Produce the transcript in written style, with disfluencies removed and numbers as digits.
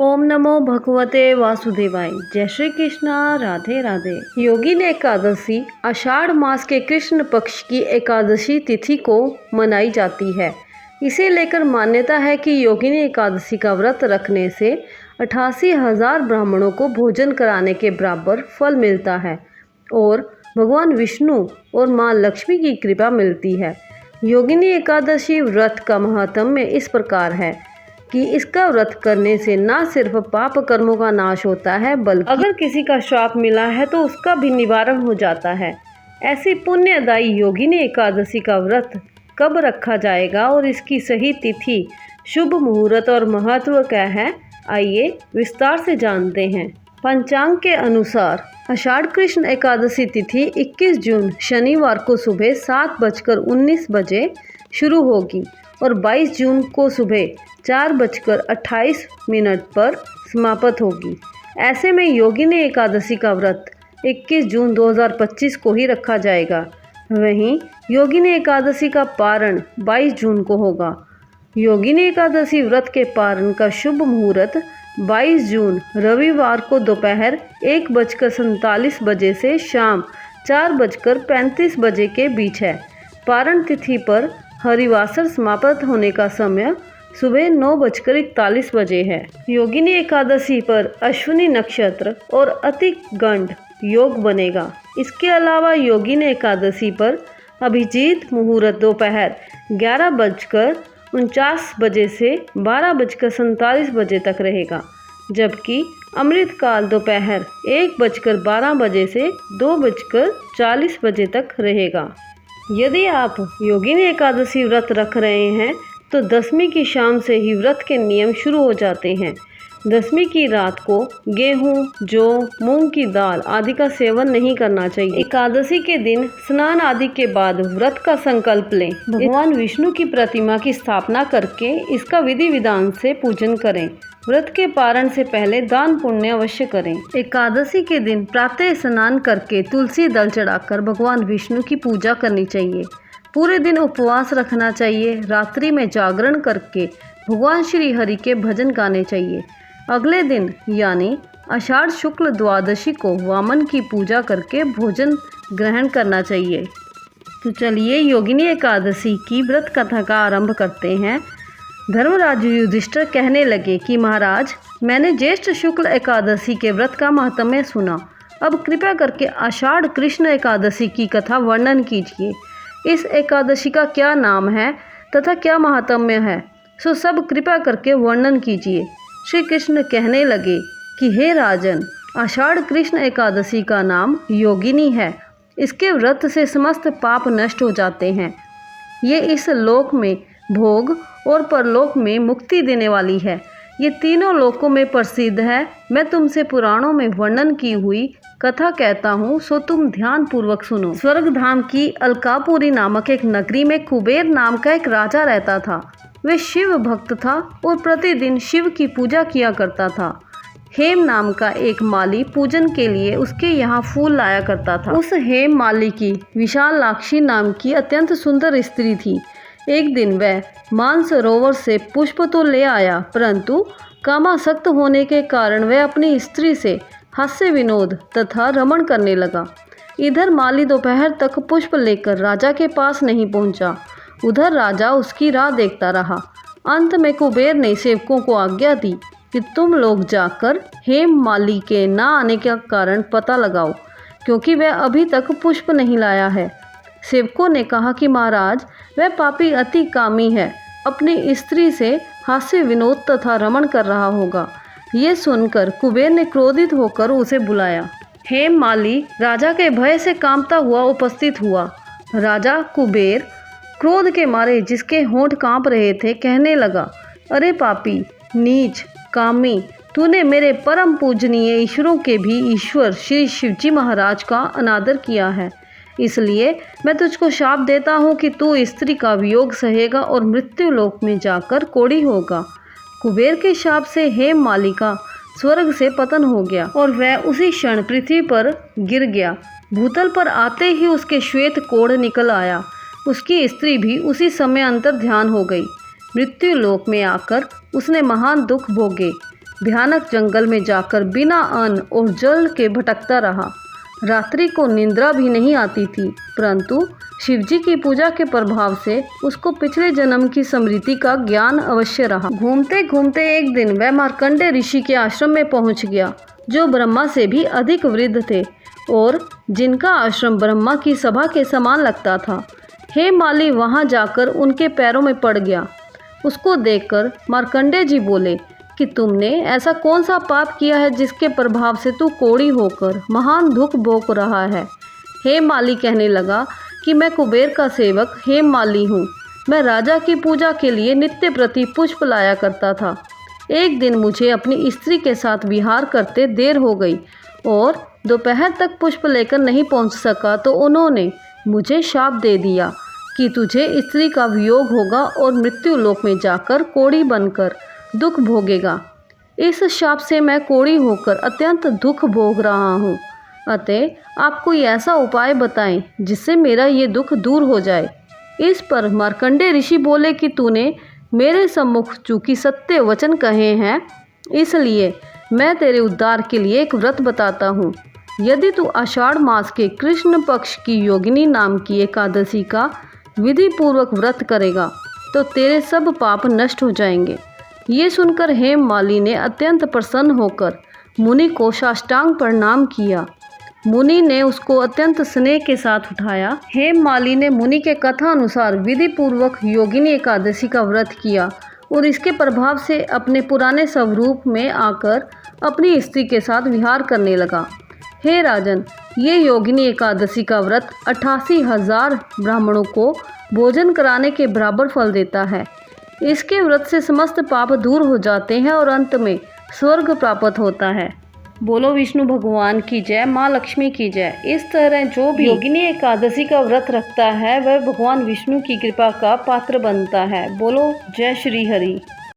ओम नमो भगवते वासुदेवाय। जय श्री कृष्णा। राधे राधे। योगिनी एकादशी आषाढ़ मास के कृष्ण पक्ष की एकादशी तिथि को मनाई जाती है। इसे लेकर मान्यता है कि योगिनी एकादशी का व्रत रखने से 88,000 ब्राह्मणों को भोजन कराने के बराबर फल मिलता है और भगवान विष्णु और माँ लक्ष्मी की कृपा मिलती है। योगिनी एकादशी व्रत का महात्म्य इस प्रकार है कि इसका व्रत करने से न सिर्फ पाप कर्मों का नाश होता है, बल्कि अगर किसी का श्राप मिला है तो उसका भी निवारण हो जाता है। ऐसी पुण्यदायी योगिनी एकादशी का व्रत कब रखा जाएगा और इसकी सही तिथि, शुभ मुहूर्त और महत्व क्या है, आइए विस्तार से जानते हैं। पंचांग के अनुसार आषाढ़ कृष्ण एकादशी तिथि 21 जून शनिवार को सुबह 7:19 शुरू होगी और 22 जून को सुबह 4:28 पर समाप्त होगी। ऐसे में योगिनी एकादशी का व्रत 21 जून 2025 को ही रखा जाएगा। वहीं योगिनी एकादशी का पारण 22 जून को होगा। योगिनी एकादशी व्रत के पारण का शुभ मुहूर्त 22 जून रविवार को दोपहर 1:47 से शाम 4:35 के बीच है। पारण तिथि पर हरिवासर समाप्त होने का समय सुबह 9:41 है। योगिनी एकादशी पर अश्विनी नक्षत्र और अतिगंड योग बनेगा। इसके अलावा योगिनी एकादशी पर अभिजीत मुहूर्त दोपहर 11:49 से 12:47 तक रहेगा, जबकि अमृत काल दोपहर 1:12 से 2:40 तक रहेगा। यदि आप योगिनी एकादशी व्रत रख रहे हैं तो दशमी की शाम से ही व्रत के नियम शुरू हो जाते हैं। दशमी की रात को गेहूं, जौ, मूंग की दाल आदि का सेवन नहीं करना चाहिए। एकादशी के दिन स्नान आदि के बाद व्रत का संकल्प लें। भगवान विष्णु की प्रतिमा की स्थापना करके इसका विधि विधान से पूजन करें। व्रत के पारण से पहले दान पुण्य अवश्य करें। एकादशी के दिन प्रातः स्नान करके तुलसी दल चढ़ाकर भगवान विष्णु की पूजा करनी चाहिए। पूरे दिन उपवास रखना चाहिए। रात्रि में जागरण करके भगवान श्री हरि के भजन गाने चाहिए। अगले दिन यानी आषाढ़ शुक्ल द्वादशी को वामन की पूजा करके भोजन ग्रहण करना चाहिए। तो चलिए योगिनी एकादशी की व्रत कथा का आरंभ करते हैं। धर्मराज युधिष्ठिर कहने लगे कि महाराज, मैंने ज्येष्ठ शुक्ल एकादशी के व्रत का महात्म्य सुना। अब कृपया करके आषाढ़ कृष्ण एकादशी की कथा वर्णन कीजिए। इस एकादशी का क्या नाम है तथा क्या महात्म्य है, सो सब कृपा करके वर्णन कीजिए। श्री कृष्ण कहने लगे कि हे राजन, आषाढ़ कृष्ण एकादशी का नाम योगिनी है। इसके व्रत से समस्त पाप नष्ट हो जाते हैं। ये इस लोक में भोग और परलोक में मुक्ति देने वाली है। ये तीनों लोकों में प्रसिद्ध है। मैं तुमसे पुराणों में वर्णन की हुई कथा कहता हूँ, सो तुम ध्यान पूर्वक सुनो। स्वर्ग धाम की अलकापुरी नामक एक नगरी में कुबेर नाम का एक राजा रहता था। वह शिव भक्त था और प्रतिदिन शिव की पूजा किया करता था। हेम नाम का एक माली पूजन के लिए उसके यहाँ फूल लाया करता था। उस हेम माली की विशालाक्षी नाम की अत्यंत सुंदर स्त्री थी। एक दिन वह मानसरोवर से पुष्प तो ले आया, परंतु कामासक्त होने के कारण वह अपनी स्त्री से हास्य विनोद तथा रमण करने लगा। इधर माली दोपहर तक पुष्प लेकर राजा के पास नहीं पहुंचा। उधर राजा उसकी राह देखता रहा। अंत में कुबेर ने सेवकों को आज्ञा दी कि तुम लोग जाकर हेम माली के न आने का कारण पता लगाओ, क्योंकि वह अभी तक पुष्प नहीं लाया है। सेवकों ने कहा कि महाराज, वह पापी अति कामी है, अपनी स्त्री से हास्य विनोद तथा रमण कर रहा होगा। ये सुनकर कुबेर ने क्रोधित होकर उसे बुलाया। हेम माली राजा के भय से कांपता हुआ उपस्थित हुआ। राजा कुबेर क्रोध के मारे, जिसके होंठ कांप रहे थे, कहने लगा, अरे पापी, नीच, कामी, तूने मेरे परम पूजनीय ईश्वरों के भी ईश्वर श्री शिवजी महाराज का अनादर किया है। इसलिए मैं तुझको शाप देता हूँ कि तू स्त्री का वियोग सहेगा और मृत्यु लोक में जाकर कोढ़ी होगा। कुबेर के शाप से हेम माली का स्वर्ग से पतन हो गया और वह उसी क्षण पृथ्वी पर गिर गया। भूतल पर आते ही उसके श्वेत कोढ़ निकल आया। उसकी स्त्री भी उसी समय अंतर ध्यान हो गई। मृत्यु लोक में आकर उसने महान दुख भोगे। भयानक जंगल में जाकर बिना अन्न और जल के भटकता रहा। रात्रि को निंद्रा भी नहीं आती थी, परंतु शिवजी की पूजा के प्रभाव से उसको पिछले जन्म की स्मृति का ज्ञान अवश्य रहा। घूमते घूमते एक दिन वह मार्कंडेय ऋषि के आश्रम में पहुंच गया, जो ब्रह्मा से भी अधिक वृद्ध थे और जिनका आश्रम ब्रह्मा की सभा के समान लगता था। हेममाली वहां जाकर उनके पैरों में पड़ गया। उसको देखकर मार्कंडेय जी बोले कि तुमने ऐसा कौन सा पाप किया है जिसके प्रभाव से तू कोढ़ी होकर महान दुख भोग रहा है। हेममाली कहने लगा कि मैं कुबेर का सेवक हेममाली हूँ। मैं राजा की पूजा के लिए नित्य प्रति पुष्प लाया करता था। एक दिन मुझे अपनी स्त्री के साथ विहार करते देर हो गई और दोपहर तक पुष्प लेकर नहीं पहुँच सका, तो उन्होंने मुझे शाप दे दिया कि तुझे स्त्री का वियोग होगा और मृत्यु लोक में जाकर कोढ़ी बनकर दुख भोगेगा। इस शाप से मैं कोढ़ी होकर अत्यंत दुख भोग रहा हूँ। अतः आप कोई ऐसा उपाय बताएं जिससे मेरा ये दुख दूर हो जाए। इस पर मार्कंडेय ऋषि बोले कि तूने मेरे सम्मुख चूंकि सत्य वचन कहे हैं, इसलिए मैं तेरे उद्धार के लिए एक व्रत बताता हूँ। यदि तू आषाढ़ मास के कृष्ण पक्ष की योगिनी नाम की एकादशी का विधि पूर्वक व्रत करेगा तो तेरे सब पाप नष्ट हो जाएंगे। ये सुनकर हेममाली ने अत्यंत प्रसन्न होकर मुनि को साष्टांग प्रणाम किया। मुनि ने उसको अत्यंत स्नेह के साथ उठाया। हेममाली ने मुनि के कथा अनुसार विधि पूर्वक योगिनी एकादशी का व्रत किया और इसके प्रभाव से अपने पुराने स्वरूप में आकर अपनी स्त्री के साथ विहार करने लगा। हे राजन, ये योगिनी एकादशी का व्रत 88,000 ब्राह्मणों को भोजन कराने के बराबर फल देता है। इसके व्रत से समस्त पाप दूर हो जाते हैं और अंत में स्वर्ग प्राप्त होता है। बोलो विष्णु भगवान की जय, माँ लक्ष्मी की जय। इस तरह जो भी योगिनी एकादशी का व्रत रखता है वह भगवान विष्णु की कृपा का पात्र बनता है। बोलो जय श्री हरि।